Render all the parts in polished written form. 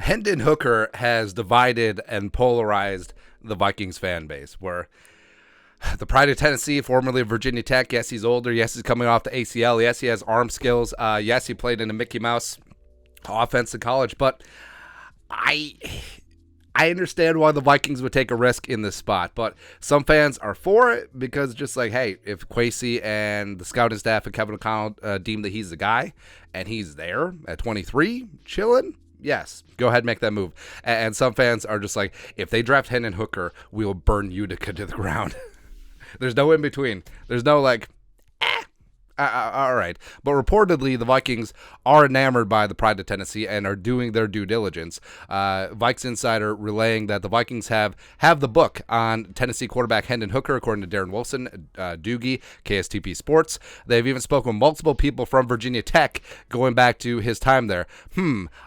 Hendon Hooker has divided and polarized the Vikings fan base, where the pride of Tennessee, formerly of Virginia Tech, yes, he's older, yes, he's coming off the ACL, yes, he has arm skills, yes, he played in a Mickey Mouse offense in college, but I understand why the Vikings would take a risk in this spot, but some fans are for it because just like, hey, if Kwesi and the scouting staff and Kevin O'Connell deem that he's the guy and he's there at 23, chilling, yes, go ahead and make that move. And some fans are just like, if they draft Hendon Hooker, we'll burn Utica to the ground. There's no in between. There's no like, all right. But reportedly, the Vikings are enamored by the pride of Tennessee and are doing their due diligence. Vikes Insider relaying that the Vikings have the book on Tennessee quarterback Hendon Hooker, according to Darren Wolfson, Doogie, KSTP Sports. They've even spoken with multiple people from Virginia Tech going back to his time there.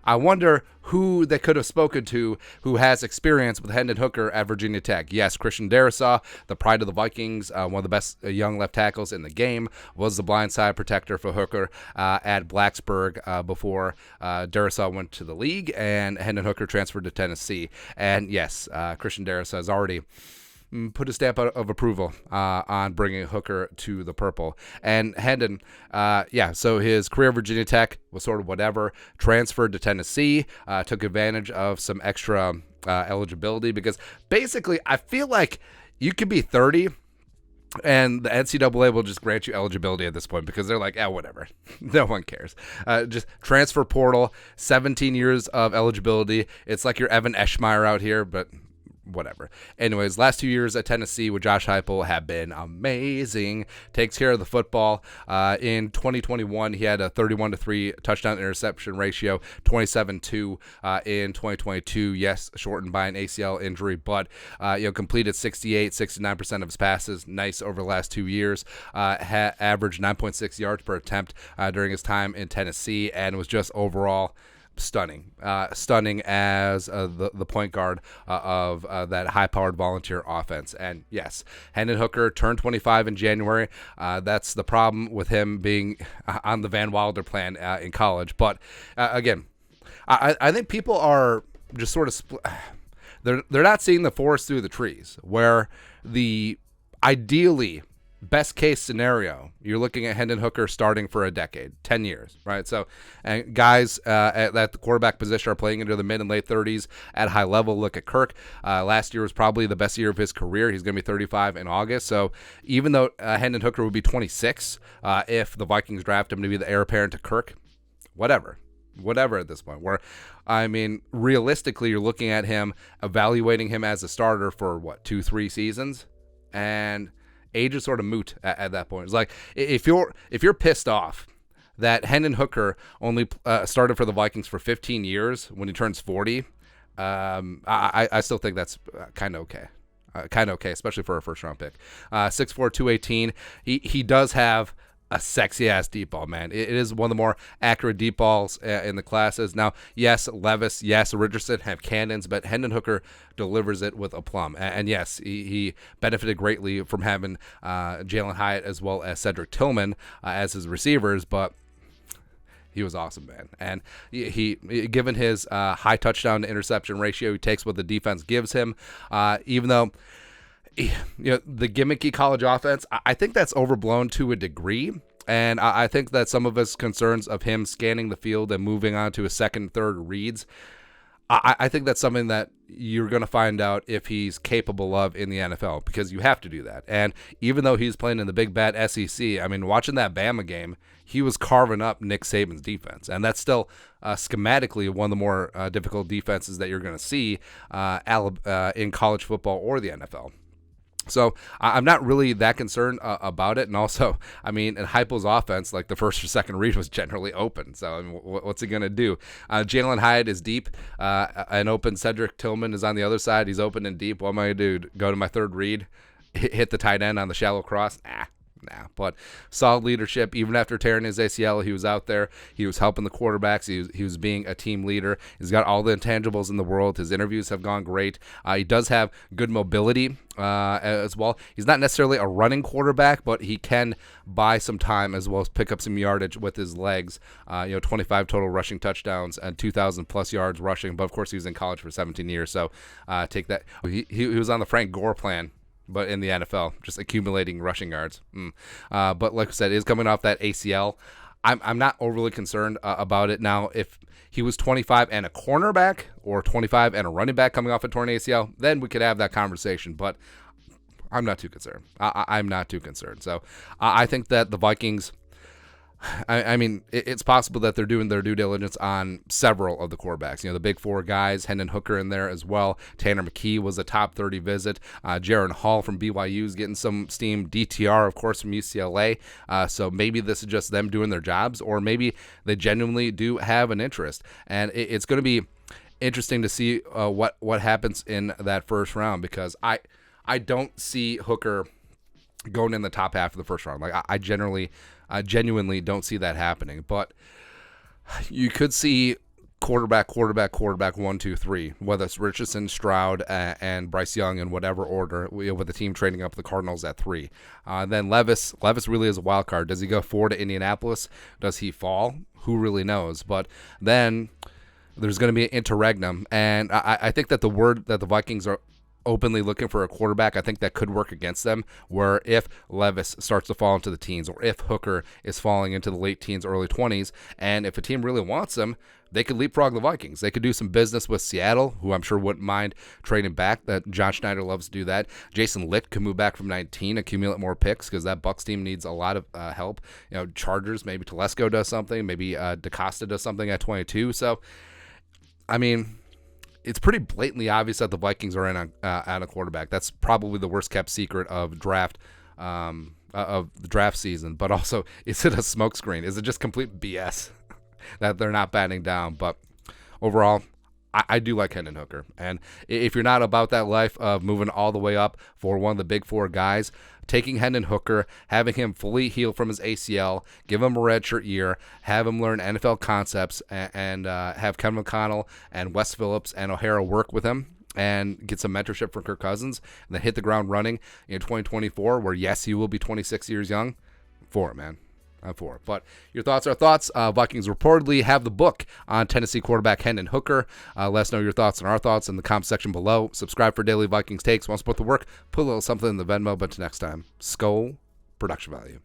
I wonder who they could have spoken to who has experience with Hendon Hooker at Virginia Tech. Yes, Christian Darrisaw, the pride of the Vikings, one of the best young left tackles in the game, was the blindside protector for Hooker at Blacksburg before Darrisaw went to the league and Hendon Hooker transferred to Tennessee. And yes, Christian Darrisaw has already put a stamp of approval on bringing Hooker to the purple. And Hendon, so his career at Virginia Tech was sort of whatever, transferred to Tennessee, took advantage of some extra eligibility because basically I feel like you could be 30 and the NCAA will just grant you eligibility at this point because they're like, whatever. No one cares. Just transfer portal, 17 years of eligibility. It's like your Evan Eschmeyer out here, but whatever. Anyways, last 2 years at Tennessee with Josh Heupel have been amazing. Takes care of the football. In 2021, he had a 31-3 touchdown interception ratio, 27-2 in 2022. Yes, shortened by an ACL injury, but completed 69% of his passes. Nice over the last 2 years. Averaged 9.6 yards per attempt during his time in Tennessee, and was just overall stunning as the point guard of that high-powered volunteer offense. And yes, Hendon Hooker turned 25 in January. That's the problem with him being on the Van Wilder plan in college. But again, I think people are just sort of they're not seeing the forest through the trees, where the ideally best case scenario, you're looking at Hendon Hooker starting for a decade, 10 years, right? So, and guys at the quarterback position are playing into the mid and late 30s at high level. Look at Kirk. Last year was probably the best year of his career. He's going to be 35 in August. So even though Hendon Hooker would be 26 if the Vikings draft him to be the heir apparent to Kirk, whatever at this point. Where, I mean, realistically, you're looking at him, evaluating him as a starter for, 2-3 seasons? And age is sort of moot at that point. It's like if you're pissed off that Hendon Hooker only started for the Vikings for 15 years when he turns 40, I still think that's kind of okay. Especially for a first-round pick. 6'4", 218. He does have a sexy-ass deep ball, man. It is one of the more accurate deep balls in the classes. Now, yes, Levis, yes, Richardson have cannons, but Hendon Hooker delivers it with aplomb. And yes, he benefited greatly from having Jalen Hyatt as well as Cedric Tillman as his receivers, but he was awesome, man. And he given his high touchdown to interception ratio, he takes what the defense gives him, even though the gimmicky college offense, I think that's overblown to a degree. And I think that some of his concerns of him scanning the field and moving on to his second, third reads, I think that's something that you're going to find out if he's capable of in the NFL, because you have to do that. And even though he's playing in the big bad SEC, I mean, watching that Bama game, he was carving up Nick Saban's defense. And that's still schematically one of the more difficult defenses that you're going to see in college football or the NFL. So I'm not really that concerned about it. And also, I mean, in Heupel's offense, like the first or second read was generally open. So I mean, what's he going to do? Jalen Hyatt is deep and open. Cedric Tillman is on the other side. He's open and deep. What am I going to do? Go to my third read, hit the tight end on the shallow cross? Nah, but solid leadership. Even after tearing his ACL, he was out there. He was helping the quarterbacks. He was being a team leader. He's got all the intangibles in the world. His interviews have gone great. He does have good mobility as well. He's not necessarily a running quarterback, but he can buy some time as well as pick up some yardage with his legs. 25 total rushing touchdowns and 2,000 plus yards rushing. But of course, he was in college for 17 years, so take that. He was on the Frank Gore plan, but in the NFL, just accumulating rushing yards. But like I said, is coming off that ACL. I'm not overly concerned about it now. If he was 25 and a cornerback or 25 and a running back coming off a torn ACL, then we could have that conversation. But I'm not too concerned. I'm not too concerned. So I think that the Vikings, I mean, it's possible that they're doing their due diligence on several of the quarterbacks. The big four guys, Hendon Hooker in there as well. Tanner McKee was a top 30 visit. Jaron Hall from BYU is getting some steam. DTR, of course, from UCLA. So maybe this is just them doing their jobs, or maybe they genuinely do have an interest. And it's going to be interesting to see what happens in that first round, because I don't see Hooker going in the top half of the first round. Like I genuinely don't see that happening. But you could see quarterback 1, 2, 3, whether it's Richardson, Stroud, and Bryce Young in whatever order, with the team trading up the Cardinals at 3. Then Levis really is a wild card. Does he go 4 to Indianapolis? Does he fall? Who really knows? But then there's going to be an interregnum, and I think that the word that the Vikings are openly looking for a quarterback, I think that could work against them, where if Levis starts to fall into the teens, or if Hooker is falling into the late teens, early 20s, and if a team really wants him, they could leapfrog the Vikings. They could do some business with Seattle, who I'm sure wouldn't mind trading back. That John Schneider loves to do that. Jason Litt could move back from 19, accumulate more picks, because that Bucs team needs a lot of help. Chargers, maybe Telesco does something, maybe DaCosta does something at 22. So, I mean, it's pretty blatantly obvious that the Vikings are in on a quarterback. That's probably the worst kept secret of the draft season. But also, is it a smokescreen? Is it just complete BS that they're not batting down? But overall, I do like Hendon Hooker. And if you're not about that life of moving all the way up for one of the big four guys, taking Hendon Hooker, having him fully heal from his ACL, give him a redshirt year, have him learn NFL concepts, and have Kevin McConnell and Wes Phillips and O'Hara work with him and get some mentorship from Kirk Cousins, and then hit the ground running in 2024, where, yes, he will be 26 years young. For it, man. I'm for it. But your thoughts are thoughts. Vikings reportedly have the book on Tennessee quarterback Hendon Hooker. Let us know your thoughts and our thoughts in the comment section below. Subscribe for daily Vikings takes. Want to support the work? Put a little something in the Venmo. But till next time, Skol Production Value.